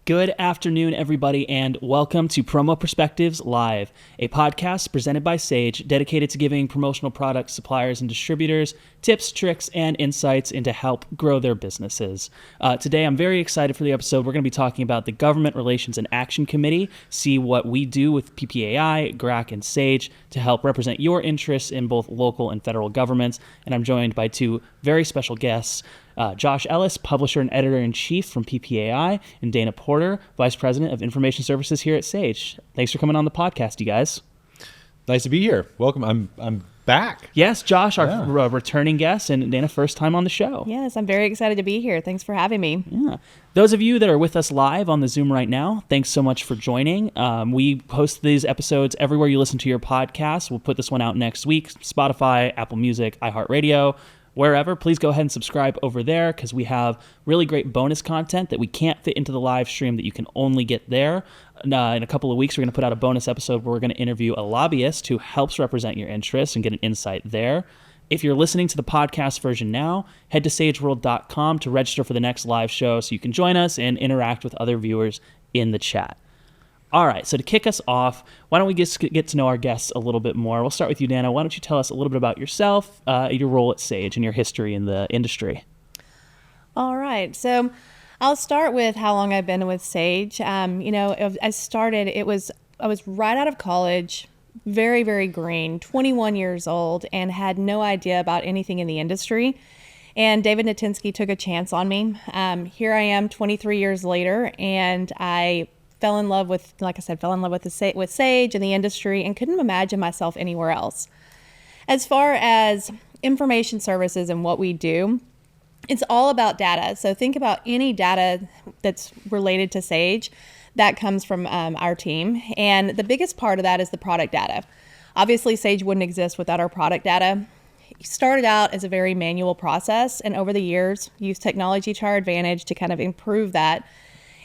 Good afternoon, everybody, and welcome to Promo Perspectives Live, a podcast presented by Sage, dedicated to giving promotional product suppliers and distributors tips, tricks, and insights into help grow their businesses. Today, I'm very excited for the episode. We're going to be talking about the Government Relations and Action Committee, see what we do with PPAI, GRAC, and Sage to help represent your interests in both local and federal governments. And I'm joined by two very special guests, Josh Ellis, publisher and editor-in-chief from PPAI, and Dana Porter, vice president of information services here at Sage. Thanks for coming on the podcast, you guys. Nice to be here. Welcome. I'm back. Yes, Josh, our returning guest, and Dana, first time on the show. Yes, I'm very excited to be here. Thanks for having me. Yeah. Those of you that are with us live on the Zoom right now, thanks so much for joining. We post these episodes everywhere you listen to your podcast. We'll put this one out next week: Spotify, Apple Music, iHeartRadio, wherever. Please go ahead and subscribe over there, because we have really great bonus content that we can't fit into the live stream that you can only get there. In a couple of weeks, we're going to put out a bonus episode where we're going to interview a lobbyist who helps represent your interests and get an insight there. If you're listening to the podcast version now, head to sageworld.com to register for the next live show so you can join us and interact with other viewers in the chat. All right, so to kick us off, why don't we just get to know our guests a little bit more? We'll start with you, Dana. Why don't you tell us a little bit about yourself, your role at Sage, and your history in the industry? All right, so I'll start with how long I've been with Sage. I was right out of college, very, very green, 21 years old, and had no idea about anything in the industry. And David Natinsky took a chance on me. Here I am 23 years later, and I fell in love with Sage and the industry, and couldn't imagine myself anywhere else. As far as information services and what we do, it's all about data. So think about any data that's related to Sage that comes from our team. And the biggest part of that is the product data. Obviously, Sage wouldn't exist without our product data. It started out as a very manual process, and over the years, used technology to our advantage to kind of improve that.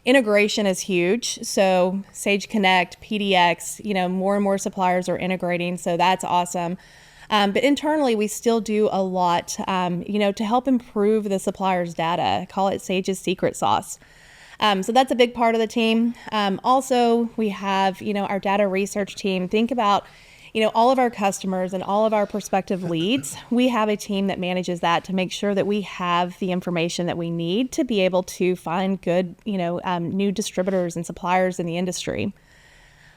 Integration is huge. So Sage Connect, PDX, more and more suppliers are integrating. So that's awesome. But internally, we still do a lot, to help improve the supplier's data. I call it Sage's secret sauce. So that's a big part of the team. Also, we have, our data research team. Think about, all of our customers and all of our prospective leads. We have a team that manages that to make sure that we have the information that we need to be able to find good, new distributors and suppliers in the industry.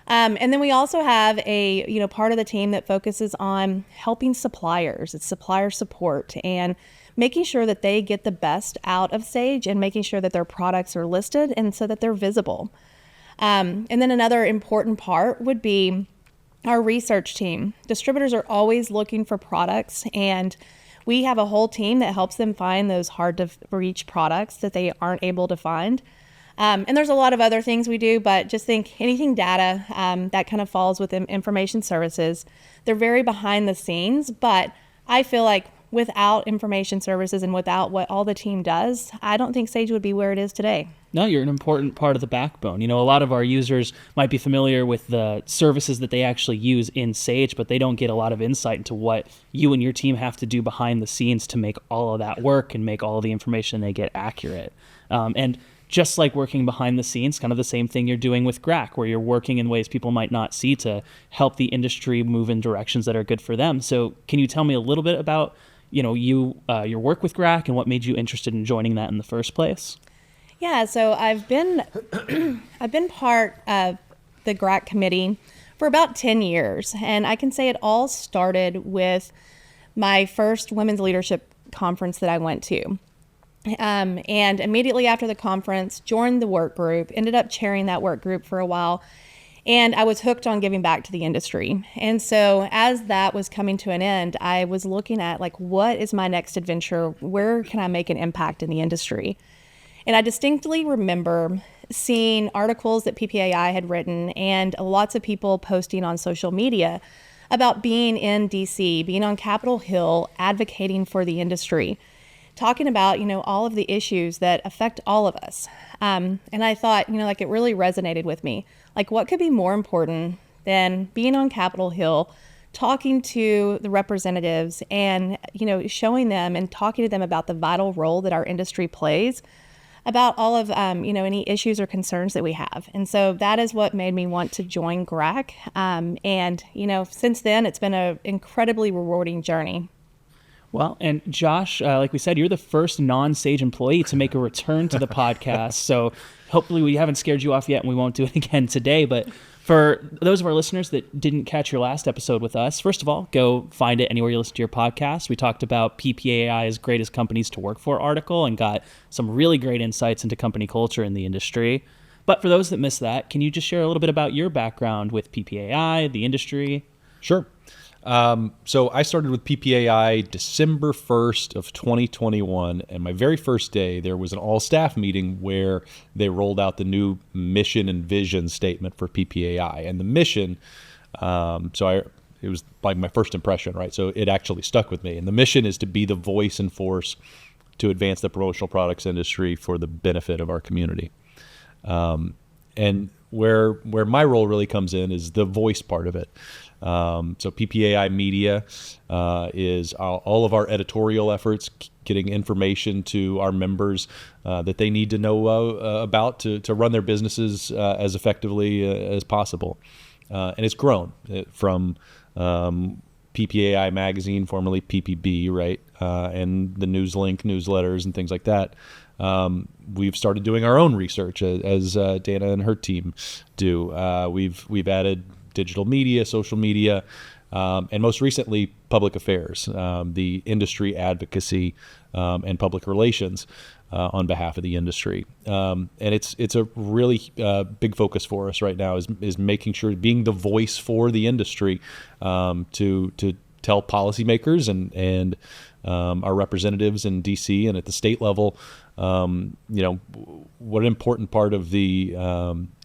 And then we also have a, part of the team that focuses on helping suppliers. It's supplier support and making sure that they get the best out of Sage and making sure that their products are listed and so that they're visible. And then another important part would be our research team. Distributors are always looking for products, and we have a whole team that helps them find those hard to reach products that they aren't able to find. And there's a lot of other things we do, but just think anything data that kind of falls within information services. They're very behind the scenes, but I feel like without information services and without what all the team does, I don't think Sage would be where it is today. No, you're an important part of the backbone. A lot of our users might be familiar with the services that they actually use in Sage, but they don't get a lot of insight into what you and your team have to do behind the scenes to make all of that work and make all of the information they get accurate. And just like working behind the scenes, kind of the same thing you're doing with GRAC, where you're working in ways people might not see to help the industry move in directions that are good for them. So can you tell me a little bit about your work with GRAC and what made you interested in joining that in the first place? Yeah, so I've been part of the GRAC committee for about 10 years, and I can say it all started with my first women's leadership conference that I went to. And immediately after the conference, joined the work group, ended up chairing that work group for a while, and I was hooked on giving back to the industry. And so as that was coming to an end, I was looking at what is my next adventure? Where can I make an impact in the industry? And I distinctly remember seeing articles that PPAI had written and lots of people posting on social media about being in DC, being on Capitol Hill, advocating for the industry, talking about, all of the issues that affect all of us. And I thought, it really resonated with me. What could be more important than being on Capitol Hill, talking to the representatives and, showing them and talking to them about the vital role that our industry plays about all of, any issues or concerns that we have. And so that is what made me want to join GRAC. Since then, it's been an incredibly rewarding journey. Well, and Josh, like we said, you're the first non-Sage employee to make a return to the podcast. So hopefully we haven't scared you off yet and we won't do it again today. But for those of our listeners that didn't catch your last episode with us, first of all, go find it anywhere you listen to your podcast. We talked about PPAI's Greatest Companies to Work For article and got some really great insights into company culture in the industry. But for those that missed that, can you just share a little bit about your background with PPAI, the industry? Sure. So I started with PPAI December 1st of 2021, and my very first day, there was an all-staff meeting where they rolled out the new mission and vision statement for PPAI. And the mission, it was like my first impression, right? So it actually stuck with me. And the mission is to be the voice and force to advance the promotional products industry for the benefit of our community. And where my role really comes in is the voice part of it. So PPAI Media is all of our editorial efforts, getting information to our members that they need to know about to run their businesses as effectively as possible. And it's grown from PPAI Magazine, formerly PPB, right? And the Newslink newsletters and things like that. We've started doing our own research as Dana and her team do. We've added digital media, social media, and most recently, public affairs, the industry advocacy and public relations on behalf of the industry. And it's a really big focus for us right now is making sure, being the voice for the industry to tell policymakers and our representatives in DC and at the state level, what an important part of the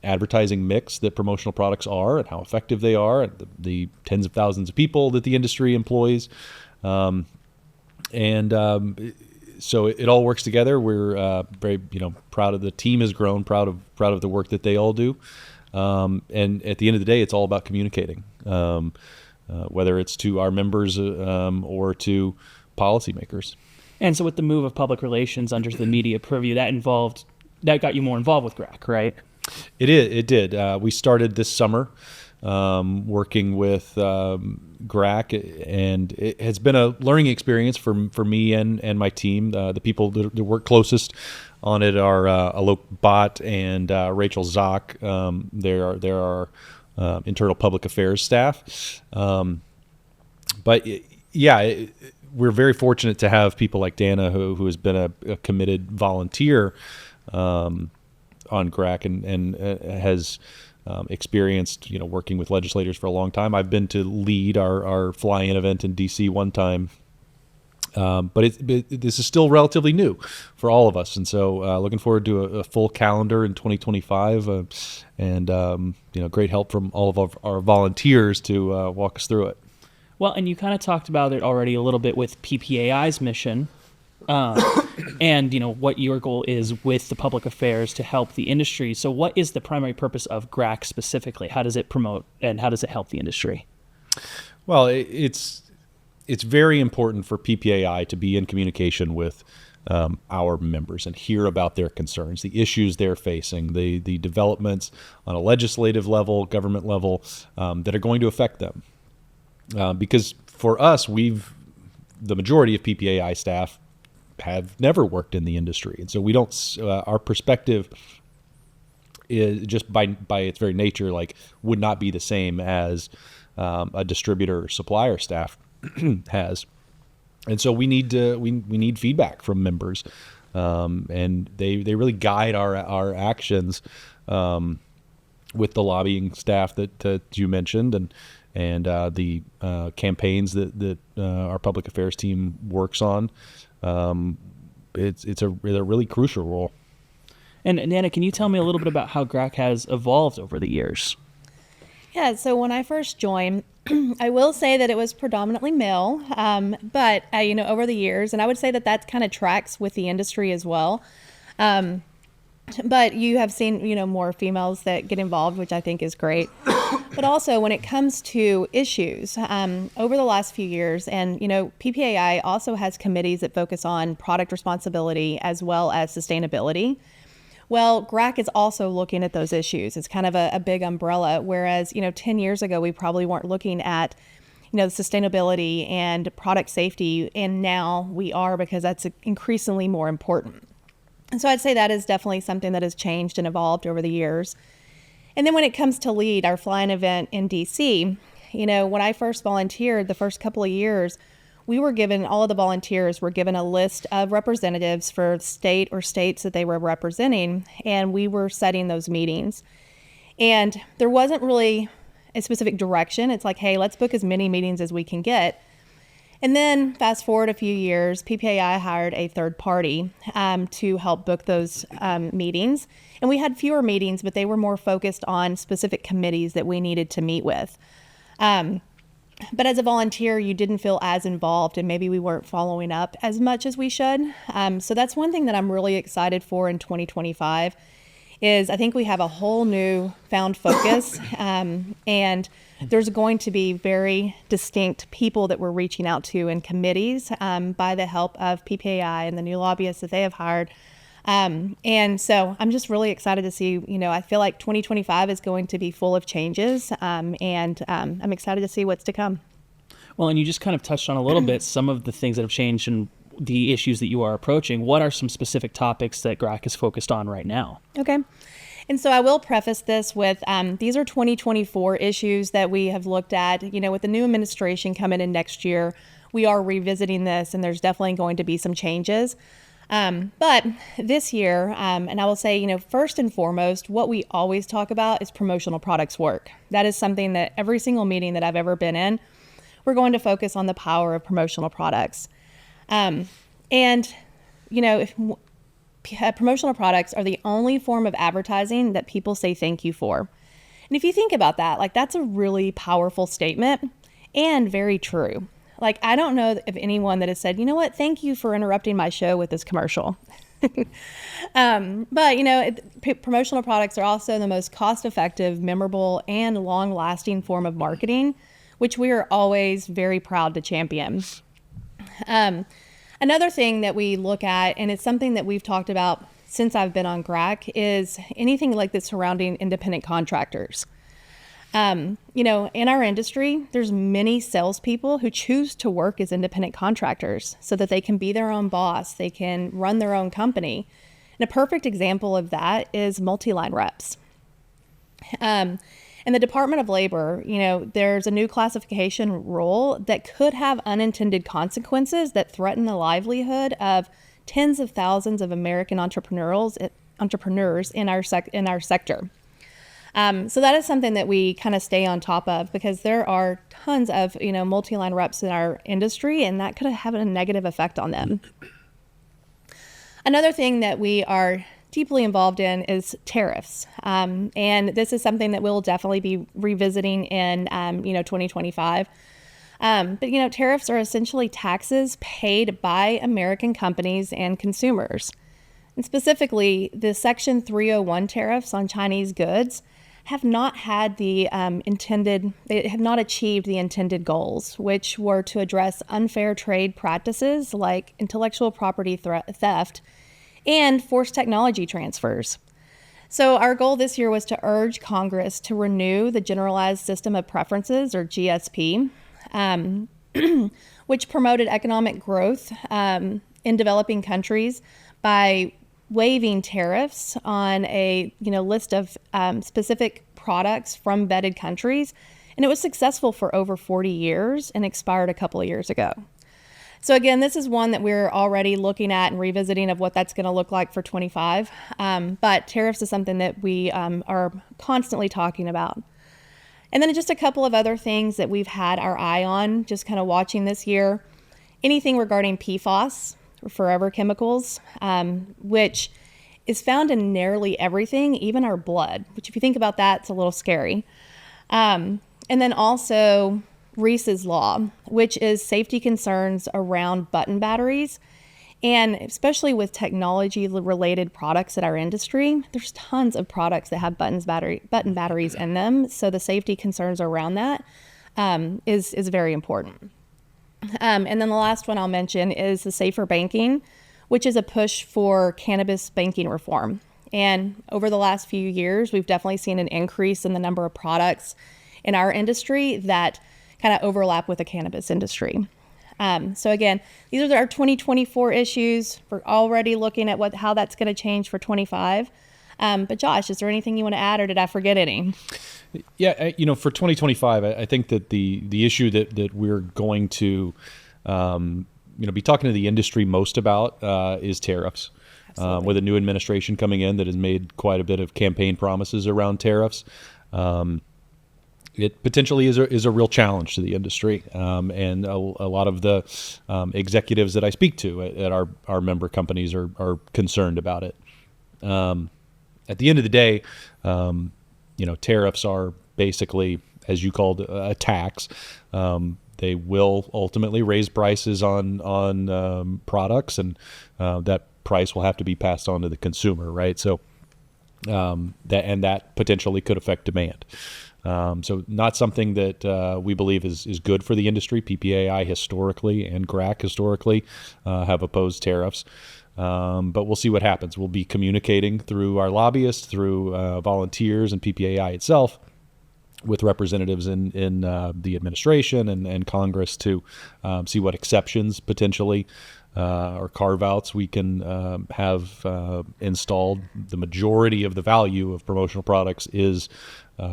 advertising mix that promotional products are and how effective they are, and the tens of thousands of people that the industry employs. So it all works together. We're very, proud of the team has grown, proud of the work that they all do. And at the end of the day, it's all about communicating, whether it's to our members or to policymakers. And so with the move of public relations under the media purview, that got you more involved with GRAC, right? It did. We started this summer working with GRAC, and it has been a learning experience for me and my team. The people that work closest on it are Alok Bhatt and Rachel Zock. They're our internal public affairs staff. We're very fortunate to have people like Dana, who has been a committed volunteer on GRAC and has experienced, working with legislators for a long time. I've been to lead our fly-in event in DC one time, but this is still relatively new for all of us, and so looking forward to a full calendar in 2025, and great help from all of our volunteers to walk us through it. Well, and you kind of talked about it already a little bit with PPAI's mission, and what your goal is with the public affairs to help the industry. So what is the primary purpose of GRAC specifically? How does it promote and how does it help the industry? Well, it's very important for PPAI to be in communication with our members and hear about their concerns, the issues they're facing, the developments on a legislative level, government level that are going to affect them. Because for us, the majority of PPAI staff have never worked in the industry, and so we don't. Our perspective is just by its very nature, would not be the same as a distributor or supplier staff has, and so we need feedback from members, and they really guide our actions with the lobbying staff that you mentioned and the campaigns that our public affairs team works on. It's a really crucial role. And Nana, can you tell me a little bit about how GRAC has evolved over the years? Yeah, so when I first joined, I will say that it was predominantly male, but over the years, and I would say that kind of tracks with the industry as well. But you have seen, more females that get involved, which I think is great. But also when it comes to issues, over the last few years, and, PPAI also has committees that focus on product responsibility as well as sustainability. Well, GRAC is also looking at those issues. It's kind of a big umbrella, whereas, 10 years ago, we probably weren't looking at, the sustainability and product safety, and now we are, because that's increasingly more important. And so I'd say that is definitely something that has changed and evolved over the years. And then when it comes to LEAD, our flying event in DC, when I first volunteered the first couple of years, all of the volunteers were given a list of representatives for state or states that they were representing, and we were setting those meetings. And there wasn't really a specific direction. It's like, hey, let's book as many meetings as we can get. And then fast forward a few years, PPAI hired a third party to help book those meetings. And we had fewer meetings, but they were more focused on specific committees that we needed to meet with. But as a volunteer, you didn't feel as involved, and maybe we weren't following up as much as we should. So that's one thing that I'm really excited for in 2025 is I think we have a whole new found focus, and there's going to be very distinct people that we're reaching out to in committees by the help of PPAI and the new lobbyists that they have hired. And so I'm just really excited to see, I feel like 2025 is going to be full of changes, and I'm excited to see what's to come. Well, and you just kind of touched on a little bit some of the things that have changed and the issues that you are approaching. What are some specific topics that GRAC is focused on right now? Okay. And so I will preface this with these are 2024 issues that we have looked at. With the new administration coming in next year, we are revisiting this, and there's definitely going to be some changes. But this year, and I will say, first and foremost, what we always talk about is promotional products work. That is something that every single meeting that I've ever been in, we're going to focus on the power of promotional products. Promotional products are the only form of advertising that people say thank you for. And if you think about that, that's a really powerful statement and very true. I don't know of anyone that has said, thank you for interrupting my show with this commercial. But promotional products are also the most cost-effective, memorable, and long-lasting form of marketing, which we are always very proud to champion. Another thing that we look at, and it's something that we've talked about since I've been on GRAC, is anything like this surrounding independent contractors. In our industry, there's many salespeople who choose to work as independent contractors so that they can be their own boss, they can run their own company. And a perfect example of that is multi-line reps. In the Department of Labor, there's a new classification rule that could have unintended consequences that threaten the livelihood of tens of thousands of American entrepreneurs in our sector. So that is something that we kind of stay on top of, because there are tons of, multi-line reps in our industry, and that could have a negative effect on them. Another thing that we are deeply involved in is tariffs. And this is something that we'll definitely be revisiting in, 2025. But tariffs are essentially taxes paid by American companies and consumers. And specifically, the Section 301 tariffs on Chinese goods have not had they have not achieved the intended goals, which were to address unfair trade practices like intellectual property theft and forced technology transfers. So our goal this year was to urge Congress to renew the Generalized System of Preferences, or GSP, which promoted economic growth in developing countries by waiving tariffs on a list of specific products from vetted countries. And it was successful for over 40 years and expired a couple of years ago. So again, this is one that we're already looking at and revisiting of what that's going to look like for 25. But tariffs is something that we are constantly talking about. And then just a couple of other things that we've had our eye on, just kind of watching this year. Anything regarding PFAS, or forever chemicals, which is found in nearly everything, even our blood, which if you think about that, it's a little scary. And then also Reese's Law, which is safety concerns around button batteries. And especially with technology-related products in our industry, there's tons of products that have button batteries in them. So the safety concerns around that is very important. And then the last one I'll mention is the safer banking, which is a push for cannabis banking reform. And over the last few years, we've definitely seen an increase in the number of products in our industry that kind of overlap with the cannabis industry. So again, these are our 2024 issues. We're already looking at how that's going to change for 25. But Josh, is there anything you want to add, or did I forget any? Yeah, for 2025, I think that the issue that we're going to, be talking to the industry most about is tariffs. With a new administration coming in that has made quite a bit of campaign promises around tariffs. It potentially is a real challenge to the industry, and a lot of the executives that I speak to at our member companies are concerned about it. At the end of the day, tariffs are basically, as you called, a tax. They will ultimately raise prices on products, and that price will have to be passed on to the consumer, right? So that potentially could affect demand. So not something that we believe is good for the industry. PPAI historically and GRAC historically have opposed tariffs. But we'll see what happens. We'll be communicating through our lobbyists, through volunteers, and PPAI itself with representatives in the administration and Congress to see what exceptions potentially or carve-outs we can have installed. The majority of the value of promotional products is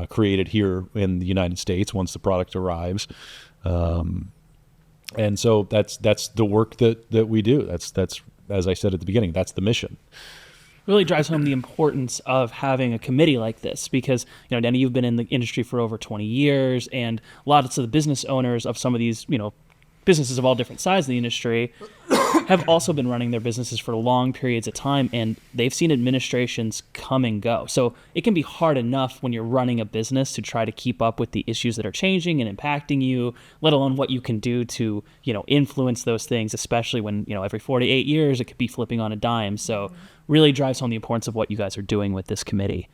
created here in the United States once the product arrives. And so that's the work that we do. That's as I said at the beginning, that's the mission. Really drives home the importance of having a committee like this, because Danny, you've been in the industry for over 20 years, and lots of the business owners of some of these businesses of all different sizes in the industry have also been running their businesses for long periods of time, and they've seen administrations come and go. So it can be hard enough when you're running a business to try to keep up with the issues that are changing and impacting you, let alone what you can do to influence those things, especially when every 4 to 8 years it could be flipping on a dime. So really drives home the importance of what you guys are doing with this committee.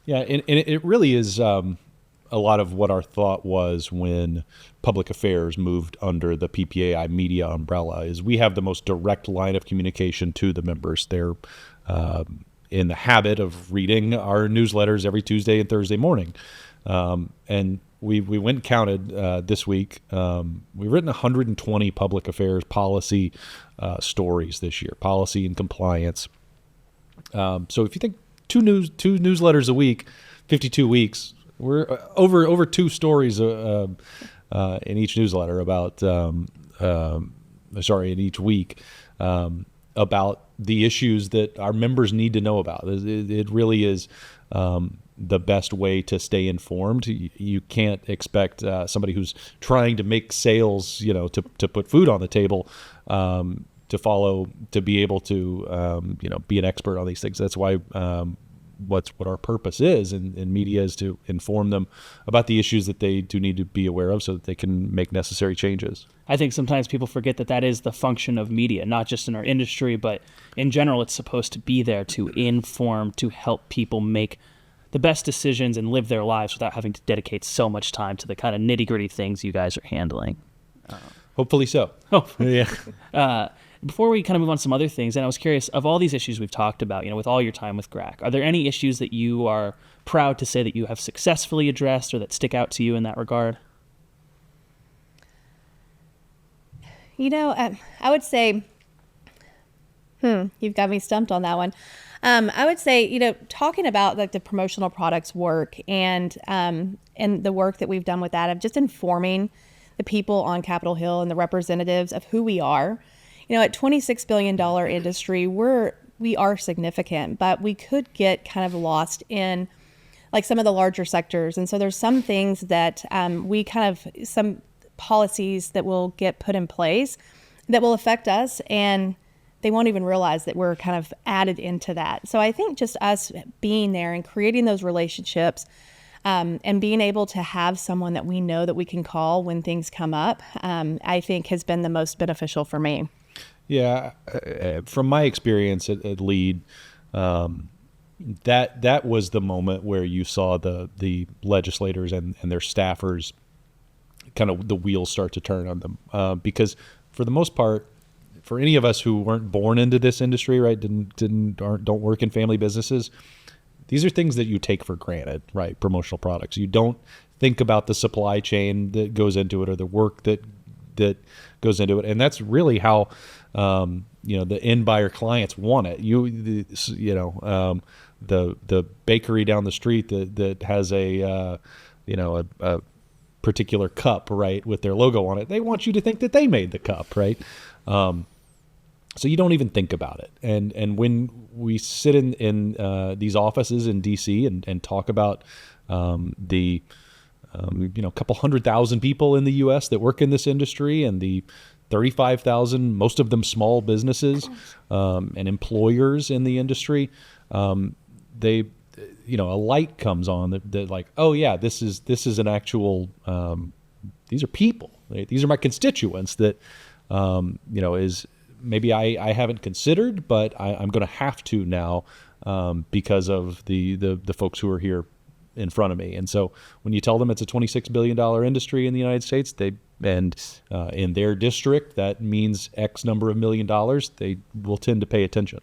Yeah, and it really is a lot of what our thought was when public affairs moved under the PPAI Media umbrella. Is we have the most direct line of communication to the members. They're in the habit of reading our newsletters every Tuesday and Thursday morning. And we went and counted this week. We've written 120 public affairs policy stories this year, policy and compliance. So if you think two newsletters a week, 52 weeks, we're over 2 stories in each newsletter about, in each week about the issues that our members need to know about. It really is the best way to stay informed. You can't expect somebody who's trying to make sales, to put food on the table, to be able to, be an expert on these things. That's why what our purpose is in media is to inform them about the issues that they do need to be aware of so that they can make necessary changes. I think sometimes people forget that is the function of media, not just in our industry, but in general. It's supposed to be there to inform, to help people make the best decisions and live their lives without having to dedicate so much time to the kind of nitty-gritty things you guys are handling. Hopefully so. Oh, yeah. Before we kind of move on to some other things, and I was curious, of all these issues we've talked about, with all your time with GRAC, are there any issues that you are proud to say that you have successfully addressed or that stick out to you in that regard? I would say, you've got me stumped on that one. I would say, talking about like the promotional products work and the work that we've done with that, of just informing the people on Capitol Hill and the representatives of who we are. At $26 billion industry, we are significant, but we could get kind of lost in like some of the larger sectors. And so there's some things that some policies that will get put in place that will affect us, and they won't even realize that we're kind of added into that. So I think just us being there and creating those relationships, and being able to have someone that we know that we can call when things come up, I think has been the most beneficial for me. Yeah, from my experience at LEAD, that was the moment where you saw the legislators and their staffers kind of the wheels start to turn on them, because for the most part, for any of us who weren't born into this industry, right, don't work in family businesses, these are things that you take for granted, right? Promotional products. You don't think about the supply chain that goes into it or the work that goes into it, and that's really how the end buyer clients want it. The bakery down the street that has a particular cup, right, with their logo on it. They want you to think that they made the cup, right? So you don't even think about it. And when we sit in these offices in DC and talk about the couple 100,000 people in the U.S. that work in this industry, and the 35,000, most of them small businesses and employers in the industry, a light comes on that like, oh yeah, this is an actual, these are people, right? These are my constituents that, is maybe I haven't considered, but I'm going to have to now because of the folks who are here in front of me. And so when you tell them it's a $26 billion industry in the United States, in their district, that means X number of $1 million, they will tend to pay attention.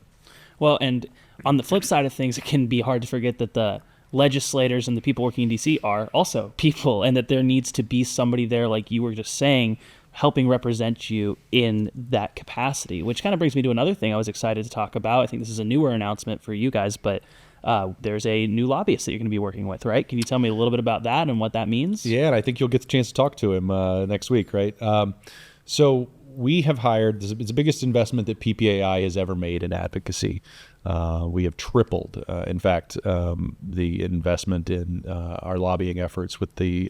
Well, and on the flip side of things, it can be hard to forget that the legislators and the people working in DC are also people, and that there needs to be somebody there, like you were just saying, helping represent you in that capacity, which kind of brings me to another thing I was excited to talk about. I think this is a newer announcement for you guys, but there's a new lobbyist that you're going to be working with, right? Can you tell me a little bit about that and what that means? Yeah, and I think you'll get the chance to talk to him next week, right? So we have hired, it's the biggest investment that PPAI has ever made in advocacy. We have tripled, in fact, the investment in our lobbying efforts with the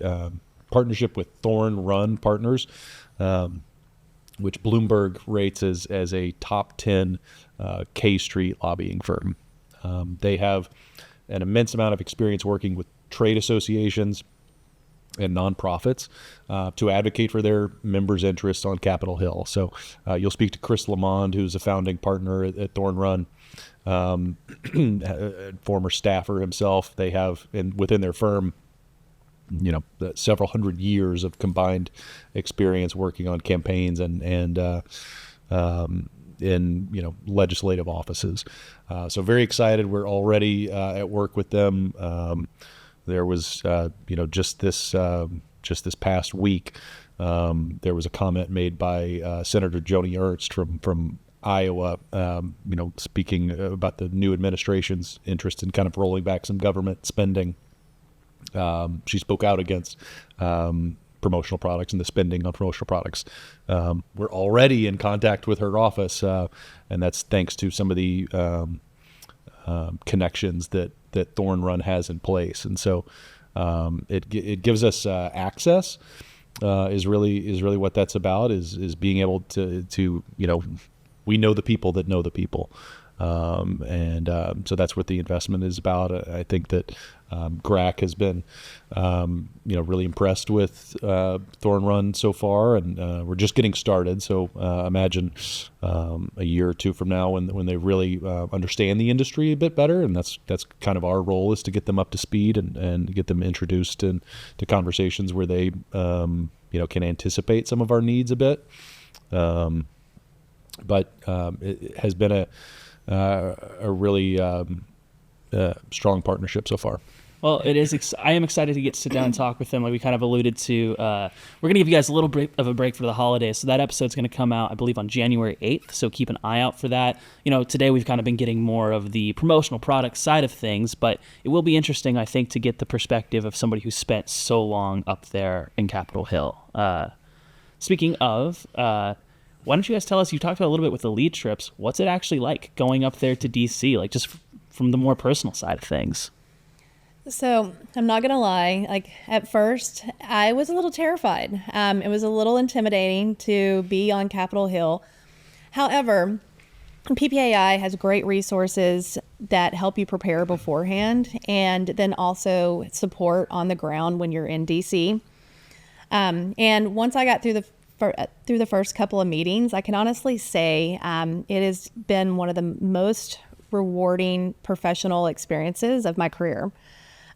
partnership with Thorn Run Partners, which Bloomberg rates as a top 10 K Street lobbying firm. They have an immense amount of experience working with trade associations and nonprofits to advocate for their members' interests on Capitol Hill. So you'll speak to Chris Lamond, who's a founding partner at Thorn Run, former staffer himself. They have within their firm, several hundred years of combined experience working on campaigns and in legislative offices. So very excited. We're already at work with them. There was just this past week, there was a comment made by Senator Joni Ernst from Iowa, speaking about the new administration's interest in kind of rolling back some government spending. She spoke out against promotional products and the spending on promotional products. We're already in contact with her office, and that's thanks to some of the connections that Thorn Run has in place. And so it gives us access. Is really what that's about. Is being able to we know the people that know the people. So that's what the investment is about. I think that GRAC has been, really impressed with Thorn Run so far, and we're just getting started. So imagine a year or two from now when they really understand the industry a bit better, and that's kind of our role, is to get them up to speed and get them introduced to conversations where they can anticipate some of our needs a bit. But it has been a really strong partnership so far. Well, it is. I am excited to get to sit down and talk with them. Like we kind of alluded to, we're going to give you guys a little break of a break for the holidays. So that episode's going to come out, I believe, on January 8th. So keep an eye out for that. Today we've kind of been getting more of the promotional product side of things, but it will be interesting, I think, to get the perspective of somebody who spent so long up there in Capitol Hill. Speaking of, why don't you guys tell us, you talked about a little bit with the lead trips, what's it actually like going up there to DC, like just from the more personal side of things? So I'm not going to lie, like at first I was a little terrified. It was a little intimidating to be on Capitol Hill. However, PPAI has great resources that help you prepare beforehand, and then also support on the ground when you're in DC. And once I got through the first couple of meetings, I can honestly say it has been one of the most rewarding professional experiences of my career.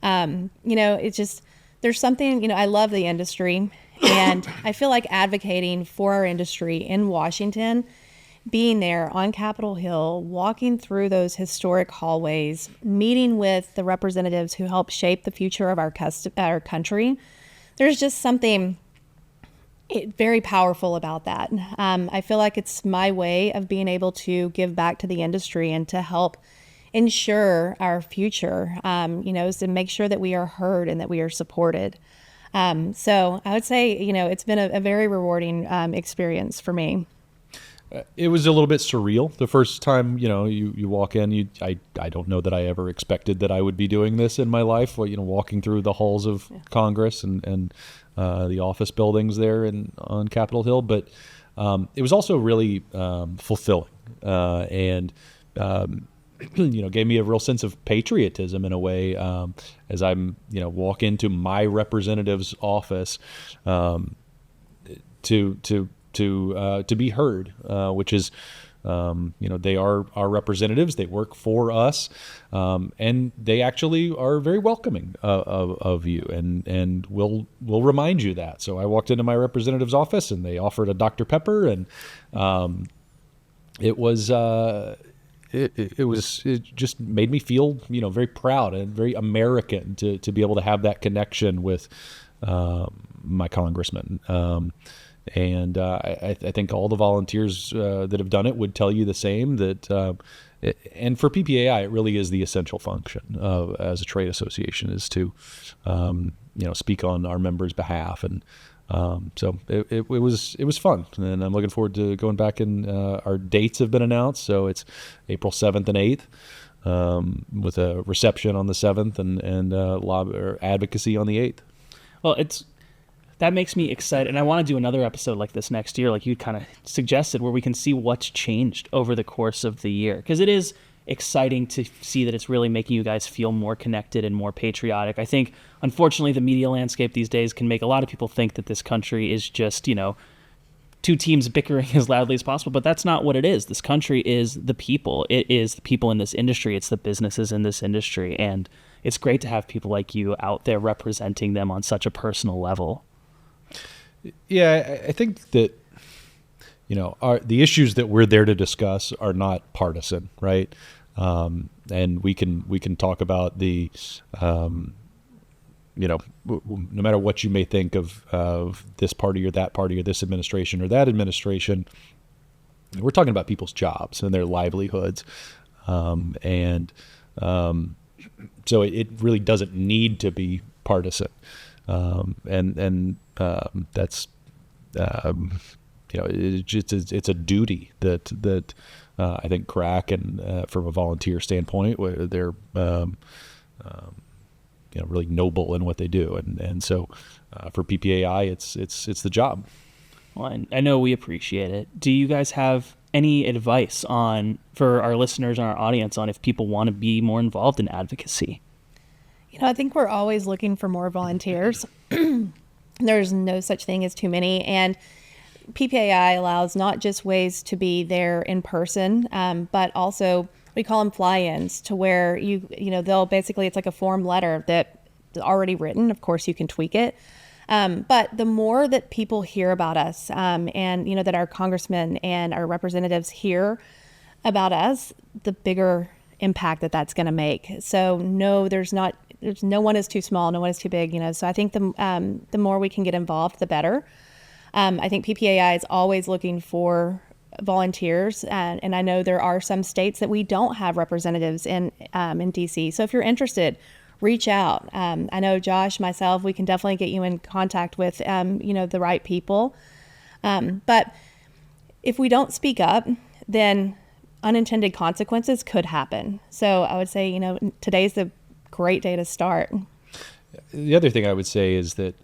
It's just, there's something, I love the industry, and I feel like advocating for our industry in Washington being there on Capitol Hill, walking through those historic hallways, meeting with the representatives who help shape the future of our country, there's just something very powerful about that. I feel like it's my way of being able to give back to the industry and to help ensure our future, is to make sure that we are heard and that we are supported. So I would say, it's been a very rewarding experience for me. It was a little bit surreal the first time, you walk in. I don't know that I ever expected that I would be doing this in my life. Walking through the halls of Congress and the office buildings there on Capitol Hill. But it was also really fulfilling and gave me a real sense of patriotism in a way as I'm walk into my representative's office to be heard, which is, they are our representatives. They work for us, and they actually are very welcoming of you, and will remind you that. So I walked into my representative's office, and they offered a Dr. Pepper, and it just made me feel very proud and very American to be able to have that connection with my congressman. And I think all the volunteers that have done it would tell you the same, that and for PPAI, it really is the essential function as a trade association, is to speak on our members' behalf. And so it was fun, and I'm looking forward to going back. And our dates have been announced, so it's April 7th and 8th, with a reception on the 7th and advocacy on the 8th. Well, that makes me excited, and I want to do another episode like this next year, like you kind of suggested, where we can see what's changed over the course of the year, because it is exciting to see that it's really making you guys feel more connected and more patriotic. I think, unfortunately, the media landscape these days can make a lot of people think that this country is just, two teams bickering as loudly as possible, but that's not what it is. This country is the people. It is the people in this industry. It's the businesses in this industry, and it's great to have people like you out there representing them on such a personal level. Yeah, I think that the issues that we're there to discuss are not partisan, right? And we can talk about the no matter what you may think of this party or that party or this administration or that administration, we're talking about people's jobs and their livelihoods, and so it really doesn't need to be partisan. That's it's a duty that I think GRAC, and from a volunteer standpoint, where they're really noble in what they do, and so for PPAI, it's the job. Well, I know we appreciate it. Do you guys have any advice for our listeners and our audience on if people want to be more involved in advocacy? I think we're always looking for more volunteers. There's no such thing as too many. And PPAI allows not just ways to be there in person, but also we call them fly-ins, to where they'll basically, it's like a form letter that's already written. Of course, you can tweak it. But the more that people hear about us, and that our congressmen and our representatives hear about us, the bigger impact that's going to make. So no, there's no one is too small, no one is too big, So I think the more we can get involved, the better. I think PPAI is always looking for volunteers, and I know there are some states that we don't have representatives in DC. So if you're interested, reach out. I know Josh, myself, we can definitely get you in contact with the right people. But if we don't speak up, then unintended consequences could happen. So I would say, today's the great day to start. The other thing I would say is that,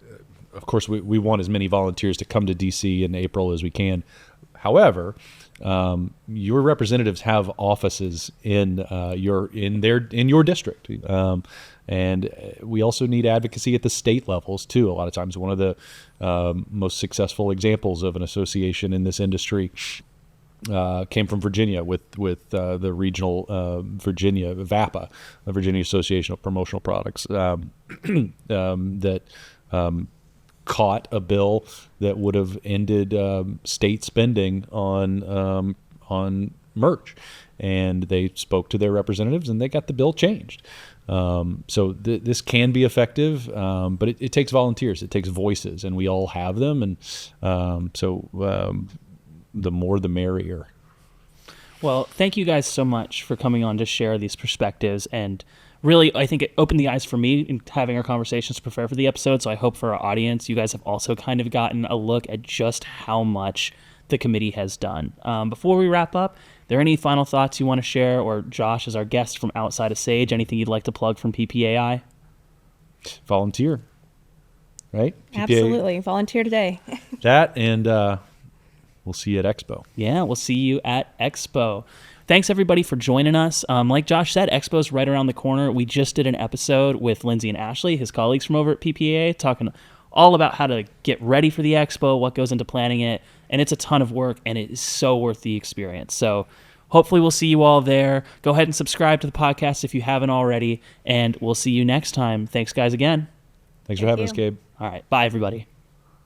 of course, we want as many volunteers to come to DC in April as we can. However, your representatives have offices in your district, and we also need advocacy at the state levels too. A lot of times, one of the most successful examples of an association in this industry came from Virginia with the regional Virginia VAPA, the Virginia Association of Promotional Products, that caught a bill that would have ended state spending on on merch. And they spoke to their representatives, and they got the bill changed. So this can be effective, but it takes volunteers. It takes voices, and we all have them. And the more, the merrier. Well, thank you guys so much for coming on to share these perspectives. And really, I think it opened the eyes for me in having our conversations to prepare for the episode. So I hope for our audience, you guys have also kind of gotten a look at just how much the committee has done. Before we wrap up, are there any final thoughts you want to share? Or Josh, as our guest from outside of Sage, anything you'd like to plug from PPAI? Volunteer, right? Absolutely. Volunteer today. That, and we'll see you at Expo. Yeah, we'll see you at Expo. Thanks, everybody, for joining us. Like Josh said, Expo's right around the corner. We just did an episode with Lindsay and Ashley, his colleagues from over at PPAI, talking all about how to get ready for the Expo, what goes into planning it, and it's a ton of work, and it is so worth the experience. So hopefully we'll see you all there. Go ahead and subscribe to the podcast if you haven't already, and we'll see you next time. Thanks, guys, again. Thanks for having us, Gabe. All right. Bye, everybody.